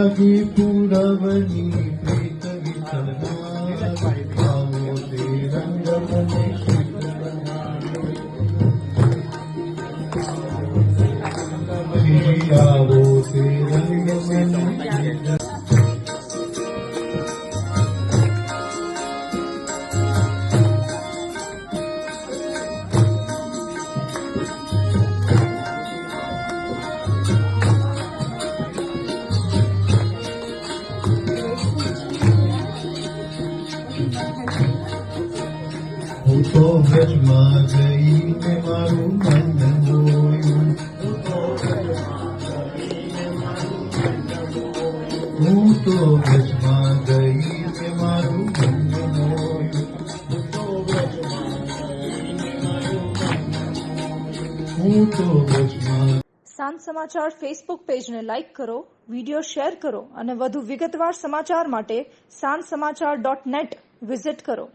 લાગી પૂરવની પ્રીત વિઠ્ઠલમાં આવો તે રંગ મને શીતળ બનાવે આવો તે રંગ મને હું તો વ્રજમાં જઈને મારું મન હોયું હું તો વ્રજમાં જઈને મારું મન હોયું હું તો વ્રજમાં સાંજ સમાચાર ફેસબુક પેજને લાઇક કરો, વિડીયો શેર કરો અને વધુ વિગતવાર સમાચાર માટે sanssamachar.net વિઝિટ કરો.